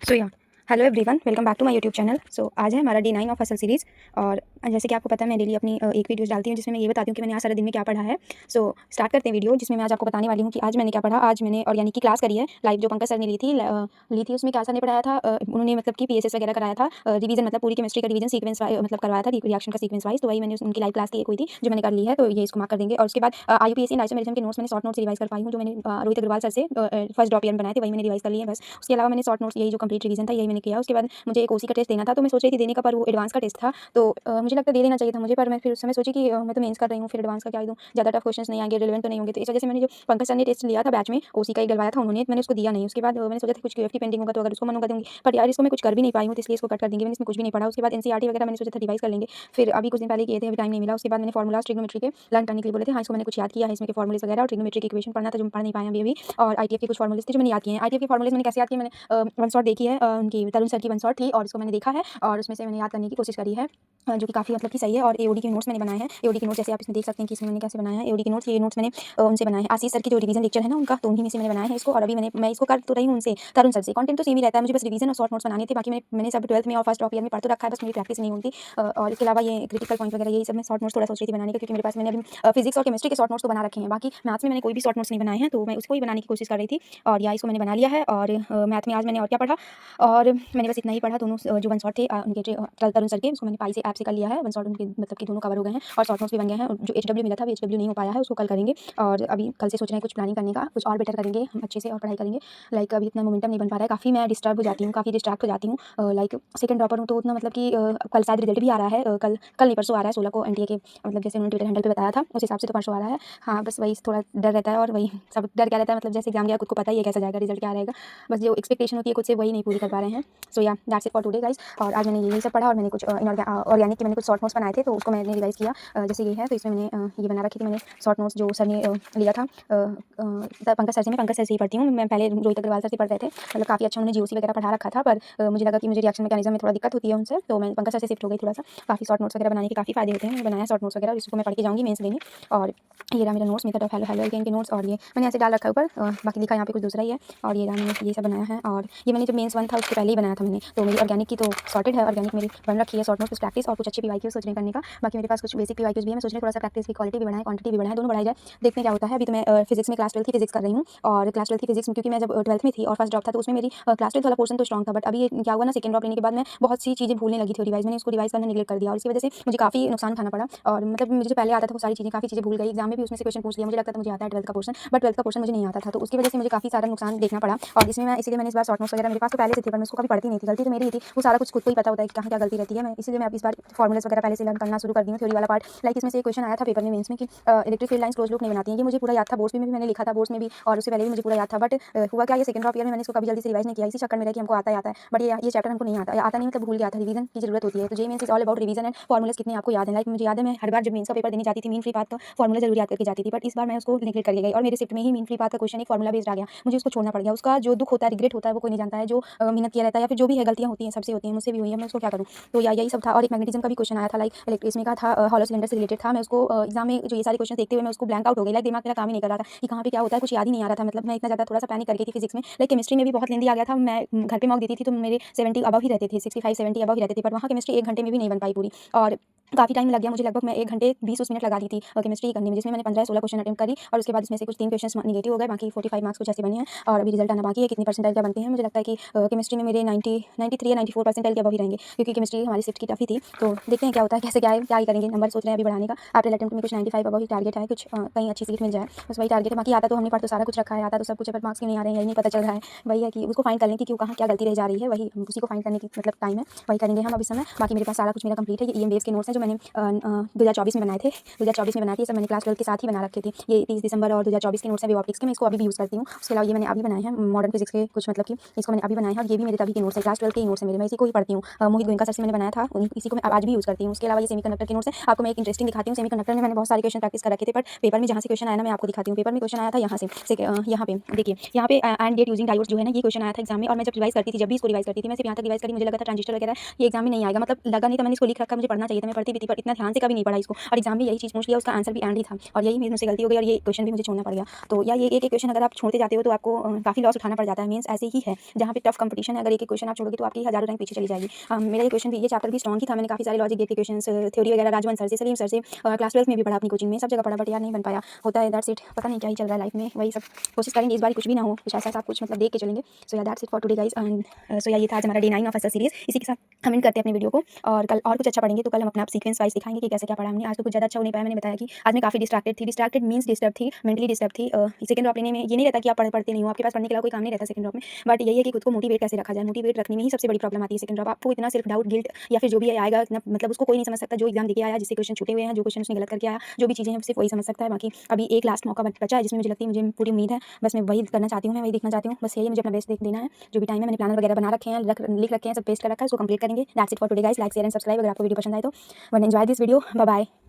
So yeah hello everyone, welcome back to my YouTube channel. आज है हमारा day 9 of असल सीरीज़। और जैसे कि आपको पता है, मैं डेली अपनी एक वीडियोस डालती हूँ जिसमें मैं ये बताती हूँ कि मैंने आज सारा दिन में क्या पढ़ा है। स्टार्ट करते हैं वीडियो, जिसमें मैं आज आपको बताने वाली हूँ कि आज मैंने क्या पढ़ा। आज मैंने ऑर्गेनिक की क्लास करी है लाइव, जो पंकज सर ने ली थी। उसमें क्या सर ने पढ़ाया था, उन्होंने मतलब कि पीएसएस वगैरह कराया था, रिवीजन मतलब पूरी केमिस्ट्री का रिवीजन सीक्वेंस मतलब करवाया था, रिएक्शन का सीक्वेंस वाइज। तो वही मैंने उनकी लाइव क्लास की एक हुई थी जो मैंने कर ली है, तो ये इसको मार्क कर देंगे। और उसके बाद आईयूपीएससी एंड आइसोमेरिज्म के नोट्स मैंने शॉर्ट नोट्स रिवाइज कर पाई हूँ, जो मैंने रोहित अग्रवाल सर से फर्स्ट ड्रॉप ईयर में बनाए थे, वही मैंने रिवाइज कर लिए हैं बस। उसके अलावा मैंने शॉर्ट नोट्स, यही जो कंप्लीट रिवीजन था, यही मैंने किया। उसके बाद मुझे एक ओसी का टेस्ट देना था, तो मैं सोच रही थी देने का, पर वो एडवांस का टेस्ट था, तो मुझे लगता है दे देना चाहिए था मुझे। पर मैं फिर उस समय सोची कि मैं तो मेंस कर रही हूँ, फिर एडवांस का क्या दूँ, ज़्यादा टफ क्वेश्चंस नहीं आएंगे, रिलेवेंट तो नहीं होंगे। तो इस वजह से मैंने जो पंकज सर ने टेस्ट लिया था बैच में, ओसी का एक डलवाया था उन्होंने, मैंने उसको दिया नहीं। उसके बाद मैंने सोचा था कुछ क्यूएफटी पेंडिंग होगा तो अगर उसको मनूंगा दूंगी, पर यार इसको मैं कुछ कर भी नहीं पाई हूँ, तो इसलिए इसको कट कर देंगे। मैंने इसमें कुछ भी नहीं पढ़ा। उसके बाद एनसीईआरटी वगैरह मैंने सोचा था रिवाइज कर लेंगे, फिर अभी कुछ दिन पहले किए थे, अभी टाइम नहीं मिला। उसके बाद मैंने फॉर्मूलाज ट्रिग्नोमेट्री के लर्न करने के लिए बोले थे, हाँ इसको मैंने कुछ याद किया है, इसमें के फॉर्मूलेज वगैरह और ट्रिग्नोमेट्री की इक्वेशन पढ़ना था, जो पढ़ नहीं पाए अभी। और आईटीएफ के कुछ फॉर्मूलेज थे जो मैंने याद किए हैं। आईटीएफ के फॉर्मूलेज मैंने कैसे याद किए, मैंने वन शॉट देखी है, उनकी तरुण सर की वन शॉट थी, और इसको मैंने देखा है और उसमें से मैंने याद करने की कोशिश करी है, जो कि काफ़ी मतलब कि सही है। और एओडी के नोट्स मैंने बनाए हैं। एओडी के नोट्स जैसे आप इसमें देख सकते हैं कि इसमें मैंने कैसे बनाया है एओडी के नोट्स। ये नोट्स मैंने उनसे बनाए हैं, आशीष सर की जो रिवीजन लेक्चर है ना उनका, तो उन्हीं में से मैंने बनाए हैं इसको। और अभी मैं इसको कर तो रही हूँ उनसे, तरुण सर से। कंटेंट तो सेम ही रहता है, मुझे बस रिवीजन और शॉर्ट नोट्स बनाने थे, बाकी मैंने सब 12th में और फर्स्ट ड्रॉप ईयर में पढ़ तो रखा है, बस मेरी प्रैक्टिस नहीं होती। और इसके अलावा ये क्रिटिकल पॉइंट वगैरह यही सब मैं शॉर्ट नोट्स थोड़ा सोच रही थी बनाने का, क्योंकि मेरे पास मैंने अभी फिजिक्स और केमिस्ट्री के शॉर्ट नोट्स तो बना रखे हैं, बाकी मैथ्स में मैंने कोई भी शॉर्ट नोट्स नहीं बनाए हैं, तो मैं उसको ही बनाने की कोशिश कर रही थी। और या इसको मैंने बना लिया है। और मैथ में आज मैंने और क्या पढ़ा, और मैंने बस इतना ही पढ़ा। दोनों जो वन शॉट थे उनके तरुण सर के, उसको मैंने पाई से ऐप से कर लिया है। वन शॉट उनके मतलब कि दोनों कवर हो गए हैं, और शॉर्ट नोट्स भी बन गए हैं। जो एचडब्ल्यू मिला था वो एचडब्ल्यू नहीं हो पाया है, उसको कल करेंगे। और अभी कल से सोच रहे हैं कुछ प्लानिंग करने का, कुछ और बेटर करेंगे हम अच्छे से, और पढ़ाई करेंगे। लाइक अभी इतना मोमेंटम नहीं बन पा रहा है, काफ़ी मैं डिस्टर्ब हो जाती हूँ, काफ़ी डिस्ट्रैक्ट हो जाती हूँ। लाइक सेकंड ड्रॉपर हूँ, तो उतना मतलब कि कल शायद रिजल्ट भी आ रहा है, कल नहीं परसों आ रहा है 16 को एनटीए के, मतलब जैसे उन्होंने ट्विटर हैंडल पे बताया था उस हिसाब से तो परसों आ रहा है। हाँ बस वही थोड़ा डर रहता है, और वही सब डर क्या रहता है, मतलब जैसे एग्जाम गया खुद को पता ही है कैसा जाएगा, रिजल्ट क्या रहेगा, बस जो एक्सपेक्टेशन होती है खुद से वही नहीं पूरी कर पा रहे हैं। सो या that's it for today guys. और आज मैंने यही सब पढ़ा, और मैंने कुछ ऑर्गेनिक के मैंने कुछ शॉर्ट नोट्स बनाए थे, तो उसको मैंने रिवाइज किया। जैसे ये है, तो इसमें मैंने ये बना रखी थी मैंने शॉर्ट नोट्स, जो सर ने लिया था पंकज सर से। मैं पंकज सर से ही पढ़ती हूँ, मैं पहले रोहित अग्रवाल सर से पढ़ रहे थे, मतलब काफ़ी अच्छा उन्होंने जीओसी वगैरह पढ़ा रखा था, पर मुझे लगा कि मुझे रिएक्शन मैकेनिज्म में थोड़ा दिक्कत होती है उनसे, तो मैं पंकज सर से शिफ्ट हो गई थोड़ा सा। काफ़ी शॉर्ट नोट्स वगैरह बनाने के काफ़ी फायदे होते हैं, मैंने बनाया शॉर्ट नोट्स वगैरह, जिसको मैं पढ़ के जाऊँगी मेंस देने। और ये रहा मेरा notes, method of hello again के नोट्स, और ये मैंने ऐसे डाल रखा है ऊपर, बाकी लिखा यहाँ पे कुछ दूसरा ही है। और ये रहा मैंने ये सब बनाया है, और ये मैंने जब मेंस 1 था उसके पहले ही बनाया था मैंने, तो मेरी ऑर्गेनिक की तो सॉर्टेड है, ऑर्गेनिक मेरी बन रखी है, शॉर्ट नोट्स प्रैक्टिस और कुछ अच्छे पीवाईक्यू सोच रहे करने का। बाकी मेरे पास कुछ बेसिक पीवाईक्यूज भी है, मैं सोच रही थोड़ा सा प्रैक्टिस की क्वालिटी भी बढ़ाएं, क्वांटिटी भी बढ़ाएं, दोनों बढ़ाई जाए, देखते हैं क्या होता है। अभी तो मैं फिजिक्स में क्लास 12 की फिजिक्स कर रही हूँ, और क्लास 12 की फिजिक्स में, क्योंकि मैं जब 12th में थी और फर्स्ट ड्रॉप था, तो उसमें मेरी क्लास 12 वाला पोर्शन तो स्ट्रॉन्ग था, बट अभी क्या हुआ ना, सेकंड ड्रॉप लेने के बाद मैं बहुत सी चीज़ें भूलने लगी थी, रिवाइज मैंने उसको रिवाइज करना निगलेक्ट कर दिया, और इसी वजह से मुझे काफ़ी नुकसान उठाना पड़ा। और मतलब मुझे जो पहले आता था वो सारी चीज़ें, काफ़ी चीज़ें भूल गई, एग्जाम में भी उसमें से क्वेश्चन पूछ लिया, मुझे लगता था मुझे आता है 12th का पोर्शन, बट 12th का पोर्शन मुझे नहीं आता था, तो उसकी वजह से मुझे काफ़ी सारा नुकसान देखना पड़ा। और इसमें मैं इसीलिए मैंने इस बार शॉर्ट नोट्स वगैरह मेरे पास तो पहले से थे, पर मैं उसको कभी पढ़ती नहीं थी, गलती तो मेरी ही थी, वो सारा कुछ खुद को ही पता होता है कि कहाँ क्या गलती रहती है। मैं इसीलिए मैं अब इस बार फॉर्मुलेस वगैरह पहले से लर्न करना शुरू कर दी हूँ, थ्योरी वाला पार्ट। लाइक इसमें से एक क्वेश्चन आया था पेपर में मेंस में कि electric field lines close loop नहीं बनाती हैं, ये मुझे पूरा याद था, बोर्ड्स में भी मैंने लिखा था, बोर्ड्स में भी, और उससे पहले भी मुझे पूरा याद था, बट हुआ क्या, ये सेकंड ड्रॉप ईयर में मैंने इसको कभी जल्दी से रिवाइज नहीं किया, इसी चक्कर में रहा कि हमको आता ही आता है, बट ये चैप्टर हमको नहीं आता नहीं, मतलब भूल गया था, रिवीजन की जरूरत होती है। तो JEE Mains is all about revision and formulas कितने आपको याद है। लाइक मुझे याद है, मैं हर बार जब मेंस का पेपर देने जाती थी, मीन फ्री पाथ का फॉर्मुला जरूर याद करके जाती थी, बट इस बार मैं उसको निगलेक्ट करके गई, और मेरे शिफ्ट में ही मीन फ्री पाथ का क्वेश्चन एक फॉर्मुला बेस्ड आ गया, मुझे उसको छोड़ना पड़ गया। उसका जो दुख होता है, रिग्रेट होता है, वो कोई नहीं जानता है, जो मेहनत किया रहता है, या फिर जो भी है गलतियां होती हैं, सबसे होती हैं, मुझसे भी हुई है, मैं उसको क्या करूँ। तो यही सब था। और एक मैग्नेटिज्म का भी क्वेश्चन आया था, लाइक इसमें का था, हॉलो सिलेंडर से रिलेटेड था, मैं उसको एग्जाम में जो ये सारे क्वेश्चन देखते हुए मैं उसको ब्लैंक आउट हो गई, लाइक दिमाग मेरा काम ही नहीं कर रहा था कि कहाँ पे क्या होता है, कुछ याद ही नहीं आ रहा था, मतलब मैं इतना ज़्यादा थोड़ा सा पैनिक कर गई थी फिजिक्स में। लाइक केमिस्ट्री में भी बहुत लेंदी आ गया था, मैं घर पे मॉक देती थी तो मेरे 70 अबव ही रहते थे, 65-70 अबव ही रहते थे, पर वहाँ केमिस्ट्री 1 घंटे में भी नहीं बन पाई पूरी, और काफ़ी टाइम लग गया मुझे, लगभग मैं 1 घंटे 20 मिनट लगा दी थी केमिस्ट्री करने में, जिसमें मैंने 15-16 क्वेश्चन अटेम्प्ट करी, और उसके बाद इसमें से कुछ 3 क्वेश्चन निगेटिव हो गए, बाकी 45 मार्क्स कुछ ऐसे बने हैं, और अभी रिजल्ट आना बाकी है, कितनी परसेंटाइल क्या बनते हैं। मुझे लगता है कि केमिस्ट्री में मेरे 93 या 94 परसेंटाइल के अबव ही रहेंगे, क्योंकि केमिस्ट्री हमारी शिफ्ट की टफ ही थी। तो देखते हैं क्या होता है, कैसे क्या ही करेंगे, नंबर सोच रहे हैं अभी बढ़ाने का। आफ्टर अटेम्प्ट में कुछ 95 अबव ही टारगेट है, कुछ कहीं अच्छी सीट मिल जाए, बस वही टारगेट है। बाकी आता तो हमने पढ़ तो सारा कुछ रखा है, आता तो सब कुछ है, पर मार्क्स क्यों नहीं आ रहे हैं, यही नहीं पता चल रहा है। वही है कि उसको फाइंड करने की, क्यों कहाँ क्या गलती रह जा रही है, वही उसी को फाइंड करने की मतलब टाइम है, वही करेंगे हम अब इस समय। बाकी मेरे पास सारा कुछ मेरा कंप्लीट है। ये ईएम वेव्स के नोट्स हैं जो मैंने 2024 में बनाए थे, 2024 में बनाए थे, सब मैंने क्लास 12 के साथ ही बना रखे थे। ये 30 दिसंबर और 2024 के नोट्स हैं वेव ऑप्टिक्स के, मैं इसको अभी भी यूज़ करती हूँ। उसके अलावा ये मैंने अभी बनाए हैं मॉडर्न फिजिक्स के कुछ, मतलब कि इसको मैंने अभी बनाए हैं, और ये भी मेरे तभी के नोट्स हैं, क्लास 12 के ही नोट्स हैं मेरे, मैं इसी को ही पढ़ती हूँ। मोहित गोयनका सर से मैंने बनाया था, इसी को मैं आज भी यूज़ करती हूँ। उसके अलावा ये सेमीकंडक्टर के नोट्स हैं, आपको मैं एक इंटरेस्टिंग दिखाती हूँ। सेमीकंडक्टर में मैंने बहुत सारे क्वेश्चन प्रैक्टिस कर रखे थे, पर पेपर में जहाँ से क्वेश्चन आया ना, मैं आपको दिखाती हूँ। पेपर में क्वेश्चन आया था यहाँ से यहाँ पे देखिए, यहाँ पे एंड गेट यूजिंग डायोड्स जो है ना, ये क्वेश्चन आया था एग्जाम में, और मैं जब रिवाइज करती थी, जब भी इसको रिवाइज करती थी, मैं सिर्फ यहाँ तक रिवाइज करी, मुझे लगा था ट्रांजिस्टर वगैरह ये एग्जाम में नहीं आएगा, मतलब लगा नहीं था, मैंने इसको लिख रखा, मुझे पढ़ना चाहिए था, मैं पढ़ती भी थी, पर इतना ध्यान से कभी नहीं पढ़ा इसको, और एग्जाम में यही चीज़ पूछ लिया, उसका आंसर भी एंड ही था, और यही मुझसे गलती हो गई और ये क्वेश्चन भी मुझे छोड़ना पड़ गया। तो या ये एक एक क्वेश्चन अगर आप छोड़ते जाते हो तो आपको काफ़ी लॉस उठाना पड़ जाता है। मीन्स ऐसे ही है, जहाँ पे टफ कंपटीशन है, अगर एक एक क्वेश्चन आप छोड़ोगे तो आपकी हज़ारों रैंक पीछे चली जाएगी। मेरा ये क्वेश्चन भी, ये चैप्टर भी स्ट्रॉन्ग ही था, मैंने काफ़ी सारे लॉजिक गेट के क्वेश्चंस, थ्योरी वगैरह राजवन सर से, सलीम सर से, क्लास 12 में भी पढ़ा, अपनी कोचिंग में, सब जगह पढ़ा, बट यार नहीं बन पाया। होता है, दैट्स इट। पता नहीं क्या ही चल रहा है लाइफ में, वही सब कोशिश करेंगे इस बार कुछ भी ना हो, कुछ ऐसा सा कुछ मतलब देख के चलेंगे। सो या that's it for today guys, and so या ये था आज हमारा डे 9 ऑफ एसएल सीरीज। इसी के साथ हम एंड करते हैं अपनी वीडियो को, और कल और कुछ अच्छा पढ़ेंगे, तो कल हम अपना सीक्वेंस वाइज दिखाएंगे कि कैसे क्या पढ़ा हमने। आज तो कुछ ज़्यादा अच्छा हो नहीं पाया, मैंने बताया कि आज मैं काफ़ी डिस्ट्रैक्टेड मीन्स डिस्टर्ब थी, मेंटली डिस्टर्ब थी। सेकंड ड्रॉप लेने में ये नहीं रहता कि आप पढ़ते नहीं हो, आपके पास पढ़ने के अलावा कोई काम नहीं रहता सेकंड ड्रॉप में, बट यही है कि खुद को मोटिवेट कैसे रखा जाए, मोटिवेट रखने में ही सबसे बड़ी प्रॉब्लम आती है सेकंड ड्रॉप। आपको इतना सेल्फ डाउट, गिल्ट या फिर जो भी आएगा इतना, मतलब उसको कोई नहीं समझ सकता, जो एग्जाम देके आया, जिससे क्वेश्चन छूटे हुए हैं, जो क्वेश्चन उसने गलत करके आया, जो भी चीज़ें हैं सिर्फ वही समझ सकता है। बाकी अभी एक लास्ट मौका बचा है, जिसमें मुझे लगती है, मुझे पूरी उम्मीद है, बस मैं वही करना चाहती हूँ, मैं वही देखना चाहती हूँ, बस यही मुझे अपना बेस्ट देना है। जो भी टाइम है मैंने प्लानर वगैरह बना रखे हैं, लिख रखे हैं, सब पेस्ट कर रखा है, उसको कंप्लीट करेंगे। That's it for today guys, like share and subscribe अगर आपको वीडियो पसंद आए तो। One enjoy this video, bye bye.